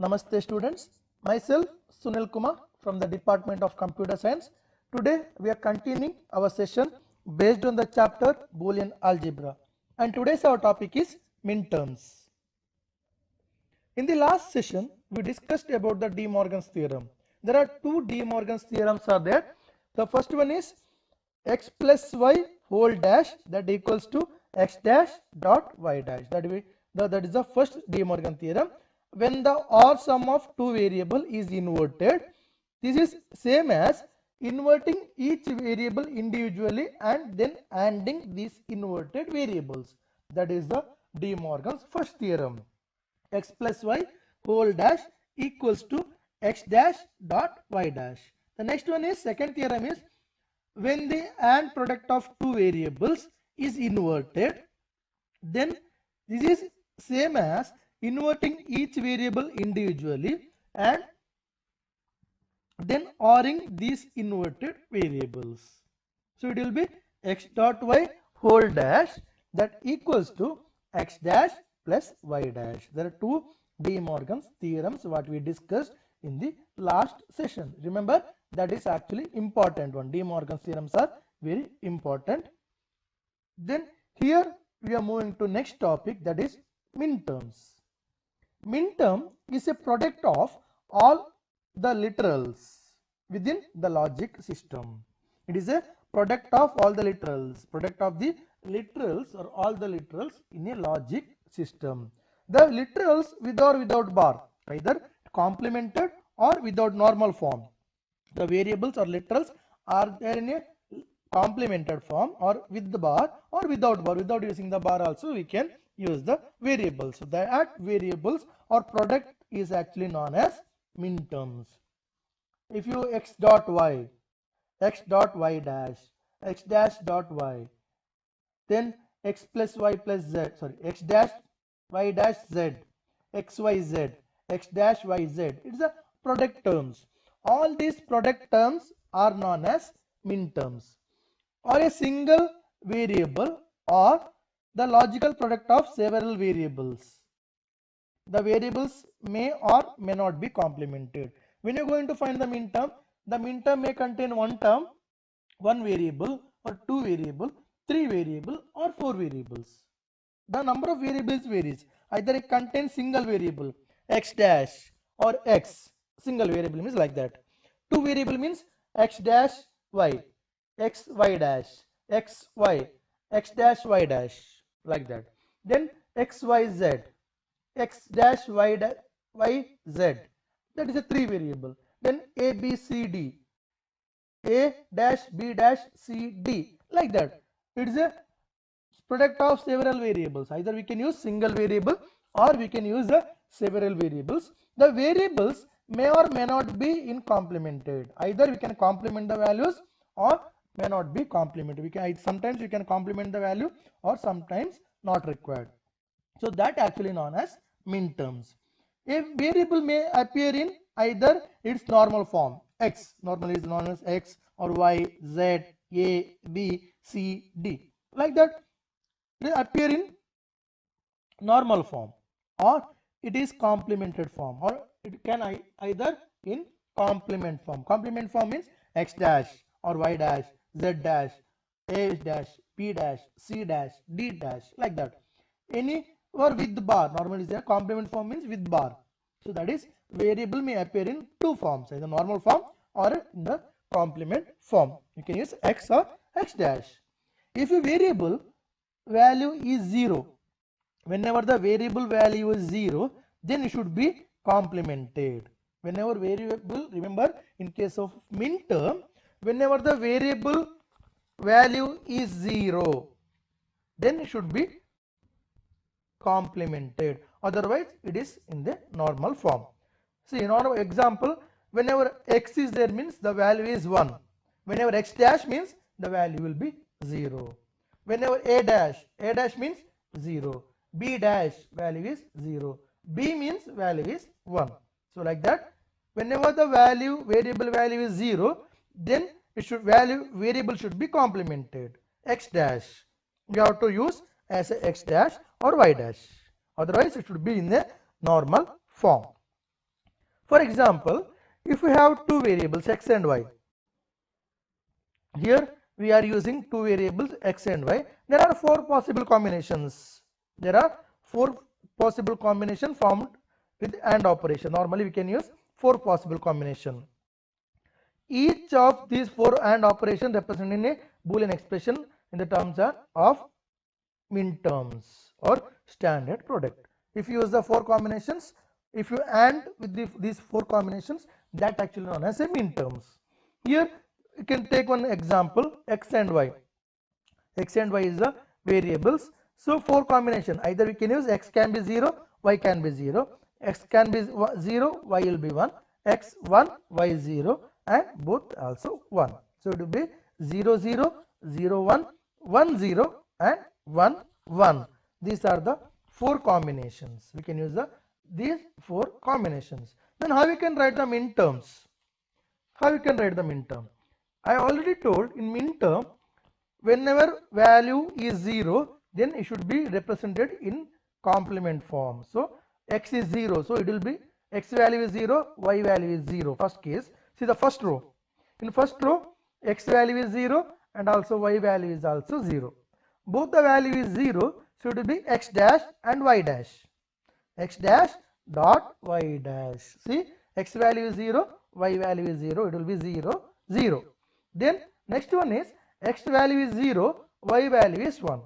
Namaste students, myself Sunil Kumar from the Department of Computer Science. Today we are continuing our session based on the chapter Boolean Algebra, and today's our topic is minterms. In the last session we discussed about the De Morgan's theorem. There are two De Morgan's theorems are there. The first one is x plus y whole dash that equals to x dash dot y dash. That is the first De Morgan theorem. When the OR sum of two variable is inverted, this is same as inverting each variable individually and then ANDing these inverted variables. That is the De Morgan's first theorem. X plus y whole dash equals to x dash dot y dash. The next one is second theorem is when the AND product of two variables is inverted, then this is same as inverting each variable individually and then ORing these inverted variables. So it will be x dot y whole dash that equals to x dash plus y dash. There are two De Morgan's theorems what we discussed in the last session. Remember, that is actually important one. De Morgan's theorems are very important. Then here we are moving to next topic, that is minterms. Minterm is a product of all the literals within the logic system. It is a product of all the literals, product of the literals or all the literals in a logic system. The literals with or without bar, either complemented or without normal form. The variables or literals are there in a complemented form or with the bar or without bar. Without using the bar also we can use the variables. So that variables or product is actually known as minterms. If you x dot y dash, x dash dot y, then x plus y plus z, x dash y dash z, x y z, x dash y z. It's a product terms. All these product terms are known as minterms. Or a single variable or the logical product of several variables. The variables may or may not be complemented. When you're going to find the minterm may contain one term, one variable or two variable, three variable or four variables. The number of variables varies. Either it contains single variable x dash or x. Single variable means like that. Two variable means x dash y, x y dash, x y, x dash y dash, like that. Then x y z, x dash y dash y z, that is a three variable. Then a b c d, a dash b dash c d, like that. It is a product of several variables. Either we can use single variable or we can use the several variables. The variables may or may not be in complemented. Either we can complement the values or may not be complemented. Sometimes we can complement the value or sometimes not required. So that actually known as minterms. A variable may appear in either its normal form x, normally is known as x, or y, z, a, b, c, d, like that. They appear in normal form or it is complemented form, or it can either in complement form. Complement form means x dash or y dash, z dash, a dash, b dash, c dash, d dash, like that. Any or with bar, normally the complement form means with bar. So that is variable may appear in two forms, either normal form or in the complement form. You can use x or x dash. If a variable value is 0, whenever the variable value is 0, then it should be complemented. Whenever variable, remember in case of minterm, whenever the variable value is 0, then it should be complemented, otherwise it is in the normal form. See, in our example, whenever x is there means the value is 1. Whenever x dash means the value will be 0. Whenever a dash means 0, b dash value is 0, b means value is 1. So like that, whenever the variable value is 0, then variable should be complemented. X dash we have to use as a x dash or y dash, otherwise it should be in the normal form. For example, if we have two variables x and y, here we are using two variables x and y. There are four possible combinations. There are four possible combinations formed with AND operation. Normally we can use four possible combination. Each of these four AND operation representing a Boolean expression in the terms of minterms or standard product. If you use the four combinations, if you AND with these four combinations, that actually known as a minterms. Here you can take one example, x and y. X and y is the variables. So four combination, either we can use x can be 0, y can be 0, x can be 0, y will be 1, x 1, y 0, and both also 1. So it will be 0 0, 0 1, 1 0, and 1 1. These are the four combinations. We can use these four combinations. Then how we can write the minterms? How we can write the minterm? I already told in minterm, whenever value is 0, then it should be represented in complement form. So x is 0, so it will be x value is 0, y value is 0. First case, see the first row. In first row, x value is 0 and also y value is also 0. Both the value is 0, so it will be x dash and y dash. X dash dot y dash. See, x value is 0, y value is 0, it will be 0 0. Then next one is x value is 0, y value is 1.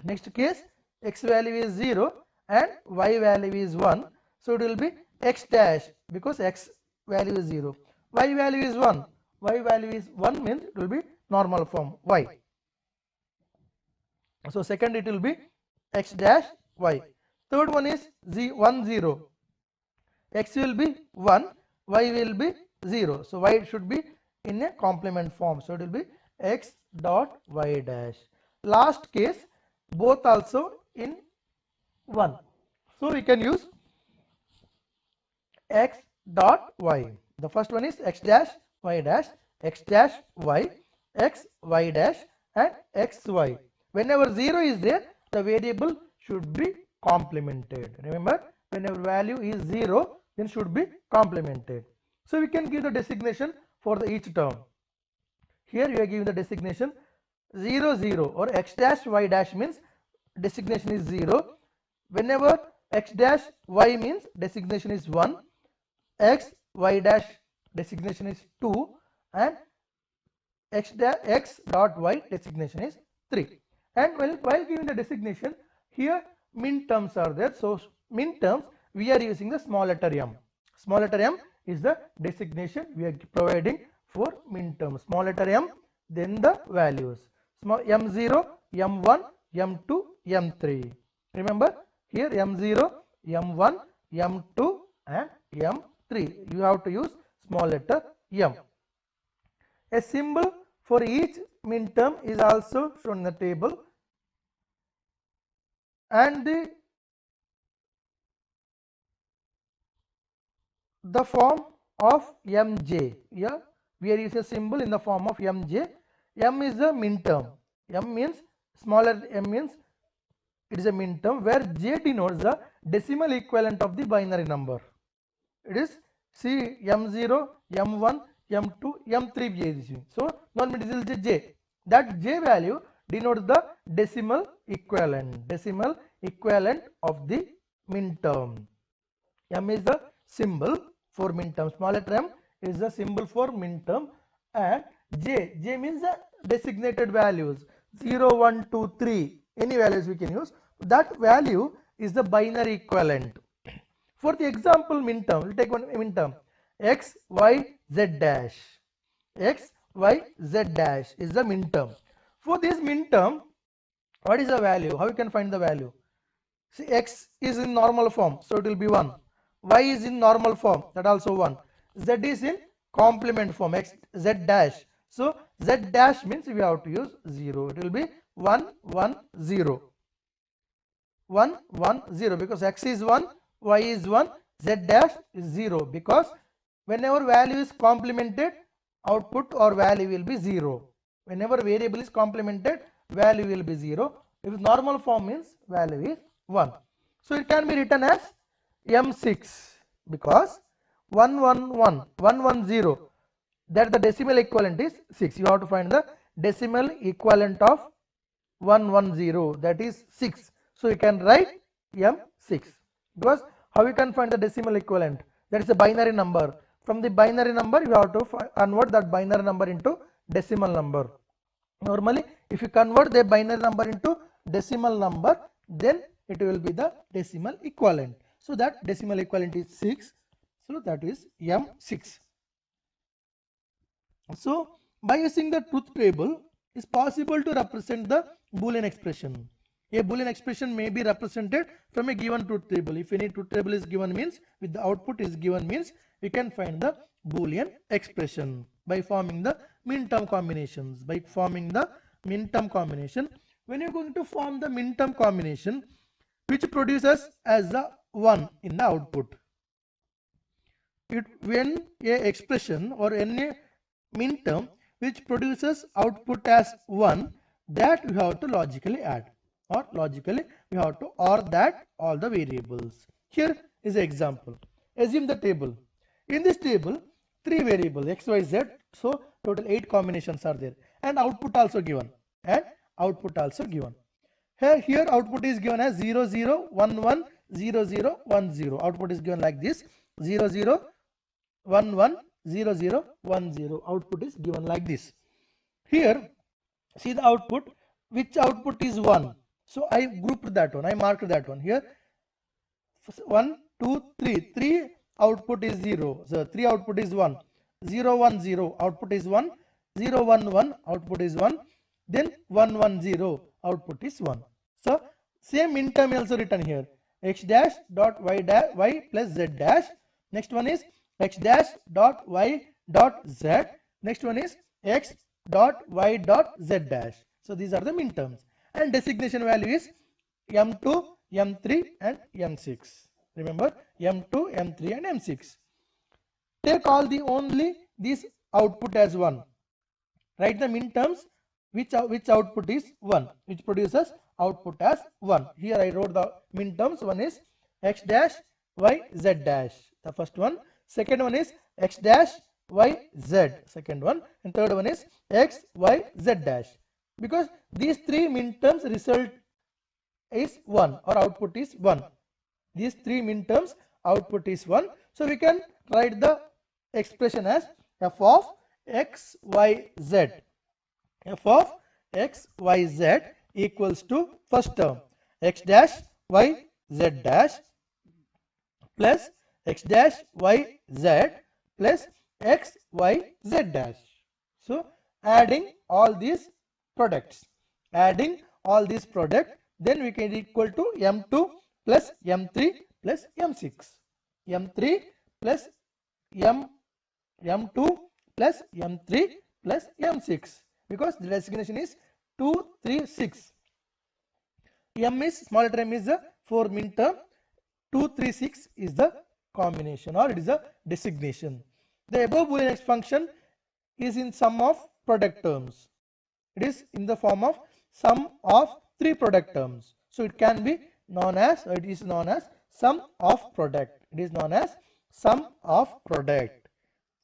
Next case, x value is 0 and y value is 1. So it will be x dash, because x value is 0. Y value is 1. Y value is 1 means it will be normal form y. So second it will be x dash y. Third one is 1 0. X will be 1, y will be 0. So y should be in a complement form. So it will be x dot y dash. Last case, both also in 1. So we can use x dot y. The first one is x dash y dash, x dash y, x y dash, and x y. Whenever 0 is there, the variable should be complemented. Remember, whenever value is 0, then should be complemented. So we can give the designation for each term. Here we are giving the designation 0 0 or x dash y dash means designation is 0. Whenever x dash y means designation is 1, x y dash designation is 2, and x dot y designation is 3. And while giving the designation, here minterms are there. So minterms, we are using the small letter m. Small letter m is the designation we are providing for minterms. Small letter m, then the values. Small m0, m1, m2, m3. Remember, here m0, m1, m2, and m3. You have to use small letter m. A symbol for each minterm is also shown in the table, and the form of mj. Here we are using a symbol in the form of mj. M is a minterm. M means smaller m means it is a minterm, where j denotes the decimal equivalent of the binary number. It is C m0, m1, m2, m3. So normally it is j. That j value denotes the decimal equivalent of the minterm. M is the symbol for minterm. Small letter m is the symbol for minterm, and j means the designated values 0, 1, 2, 3. Any values we can use. That value is the binary equivalent. For the example minterm, we'll take one minterm x, y, z dash. X, y, z dash is the minterm. For this minterm, what is the value? How you can find the value? See, x is in normal form, so it will be 1. Y is in normal form, that also 1. Z is in complement form, x, z dash. So z dash means we have to use 0. It will be 1, 1, 0. 1, 1, 0, because x is 1, y is 1, z dash is 0, because whenever value is complemented, output or value will be 0. Whenever variable is complemented, value will be 0. If normal form means value is 1. So it can be written as m6, because 110, that the decimal equivalent is 6. You have to find the decimal equivalent of 110, that is 6. So you can write M6, because how you can find the decimal equivalent? That is a binary number. From the binary number you have to convert that binary number into decimal number. Normally if you convert the binary number into decimal number, then it will be the decimal equivalent. So that decimal equivalent is 6. So that is M6. So by using the truth table, it's possible to represent the Boolean expression. A Boolean expression may be represented from a given truth table. If any truth table is given, means with the output is given, means we can find the Boolean expression by forming the min-term combinations. By forming the min-term combination, when you're going to form the min-term combination which produces as the 1 in the output, when a expression or any min-term which produces output as 1, that we have to logically add, or logically we have to OR that all the variables. Here is an example. Assume the table. In this table 3 variables x, y, z, so total 8 combinations are there, and output also given, Here output is given as 0 0 1 1 0 0 1 0. Output is given like this: 0 0 1 1 0 0 1 0. Output is given like this. Here see the output, which output is 1. So I grouped that one, I marked that one. Here 1 2 3, 3 output is 0, so 3 output is 1, 0 1 0 output is 1, 0 1 1 output is 1, then 1 1 0 output is 1. So same min term also written here: x dash dot y plus z dash. Next one is x dash dot y dot z. Next one is x dot y dot z dash. So these are the min terms, and designation value is m2, m3 and m6. Remember, m2, m3 and m6. Take all the only this output as 1. Write the min terms which output is 1, which produces output as 1. Here I wrote the min terms. One is x dash y z dash, the first one. Second one is x dash y z, second one. And third one is x y z dash. Because these 3 min terms result is 1, or output is 1. These 3 min terms output is 1. So we can write the expression as f of x y z. F of x y z equals to first term x dash y z dash plus x dash y z plus x y z dash. So adding all these products, then we can equal to m2 plus m3 plus m6, m3 plus m2 plus m3 plus m6, because the designation is 2 3 6. M is small letter m is the 4 min term, 2 3 6 is the combination, or it is a designation. The above Boolean function is in sum of product terms. It is in the form of sum of 3 product terms. So it can be known as, it is known as sum of product. It is known as sum of product.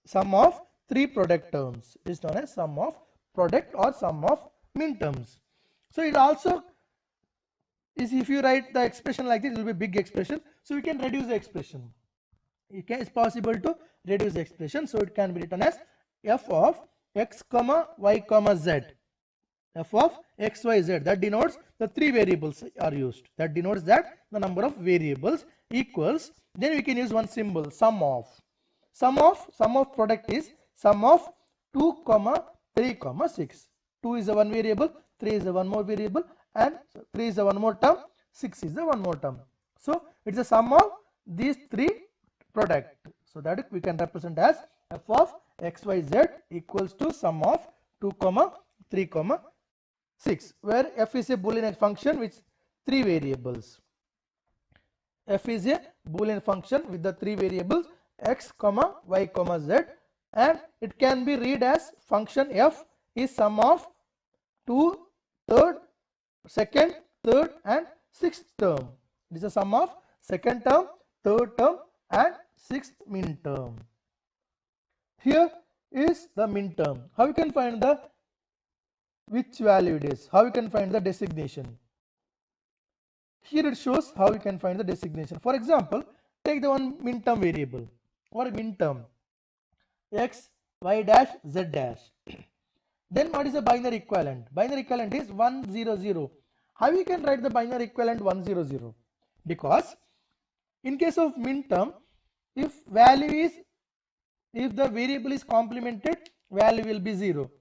Sum of 3 product terms is known as sum of product or sum of min terms. So it also is, if you write the expression like this, it will be big expression. So we can reduce the expression. It's possible to reduce the expression. So it can be written as f of x comma y comma z. F of x y z, that denotes the 3 variables are used. That denotes that the number of variables equals. Then we can use one symbol, sum of. Sum of product is sum of 2 comma 3 comma 6. 2 is the one variable, 3 is the one more variable, and 3 is the one more term, 6 is the one more term. So it's a sum of these 3 product. So that we can represent as f of x y z equals to sum of 2 comma 3 comma 6, where f is a Boolean function with 3 variables. F is a Boolean function with the 3 variables x comma y comma z, and it can be read as function f is sum of 2 third, second, third and sixth term. It is a sum of second term, third term and sixth minterm. Here is the minterm. How you can find the which value it is? How you can find the designation? Here it shows how you can find the designation. For example, take the one minterm variable or minterm x, y dash, z dash. Then what is the binary equivalent? Binary equivalent is 100. How you can write the binary equivalent 100? Because in case of minterm, if the variable is complemented, value will be 0.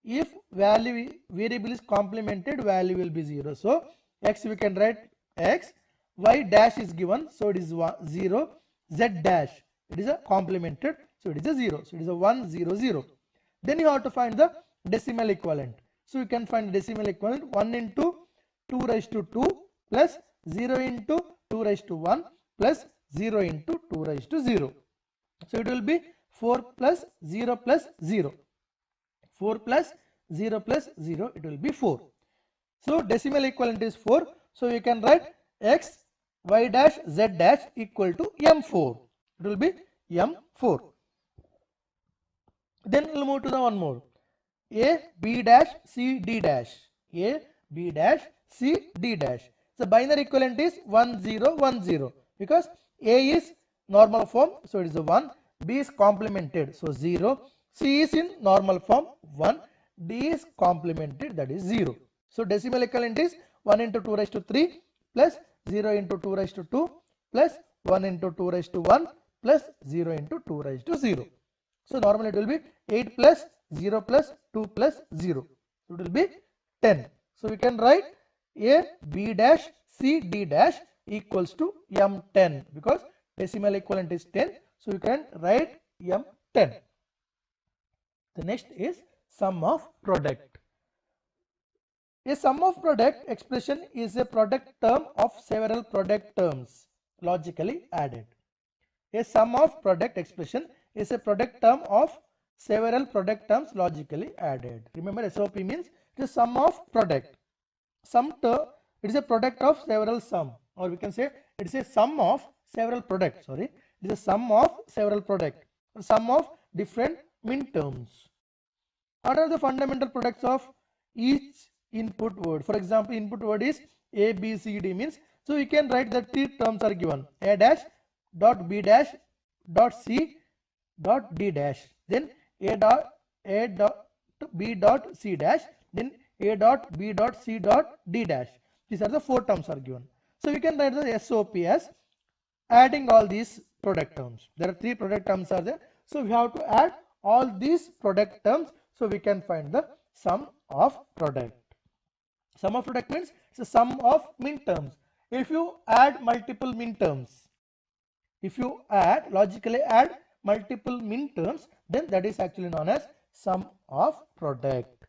If variable is complemented, value will be 0. So x we can write x, y dash is given, so it is 0, z dash it is a complemented, so it is a 0, so it is a 100. Then you have to find the decimal equivalent. So you can find the decimal equivalent 1 into 2 raised to 2 plus 0 into 2 raised to 1 plus 0 into 2 raised to 0. So it will be 4 plus 0 plus 0. 4 plus 0 plus 0, it will be 4. So decimal equivalent is 4. So you can write x, y dash, z dash equal to m4. It will be m4. Then we'll move to the one more. A, B dash, C, D dash. A, B dash, C, D dash. So binary equivalent is 1010 because A is normal form, so it is a 1. B is complemented, so 0. C is in normal form 1. D is complemented, that is 0. So decimal equivalent is 1 into 2 raised to 3 plus 0 into 2 raised to 2 plus 1 into 2 raised to 1 plus 0 into 2 raised to 0. So normally it will be 8 plus 0 plus 2 plus 0. It will be 10. So we can write A, B dash, C, D dash equals to M10 because decimal equivalent is 10. So you can write M10. The next is sum of product. A sum of product expression is a product term of several product terms logically added. A sum of product expression is a product term of several product terms logically added. Remember, SOP means the sum of product. Sum term, it is a product of several sum, or we can say it is a sum of several products. Sorry, it is a sum of several product, sum of different minterms. What are the fundamental products of each input word? For example, input word is A, B, C, D means, so we can write that three terms are given: A dash dot B dash dot C dot D dash, then A dot B dot C dash, then A dot B dot C dot D dash. These are the four terms are given. So we can write the SOP as adding all these product terms. There are three product terms are there. So we have to add all these product terms, so we can find the sum of product. Sum of product means it's a sum of minterms. If you add multiple minterms, if you logically add multiple minterms, then that is actually known as sum of product.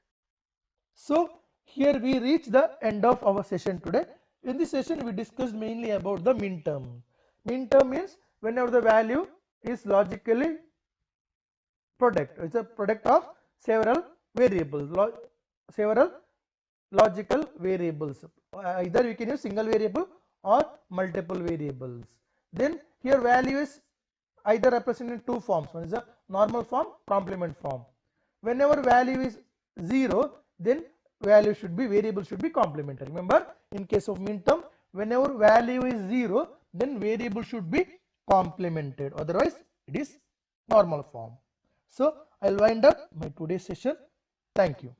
So here we reach the end of our session today. In this session we discussed mainly about the minterm. Minterm means whenever the value is logically product. It's a product of several variables, several logical variables. Either we can use single variable or multiple variables. Then here value is either represented in two forms. One is a normal form, complement form. Whenever value is 0, then variable should be complementary. Remember, in case of minterm, whenever value is 0, then variable should be complemented. Otherwise, it is normal form. So I'll wind up my today's session. Thank you.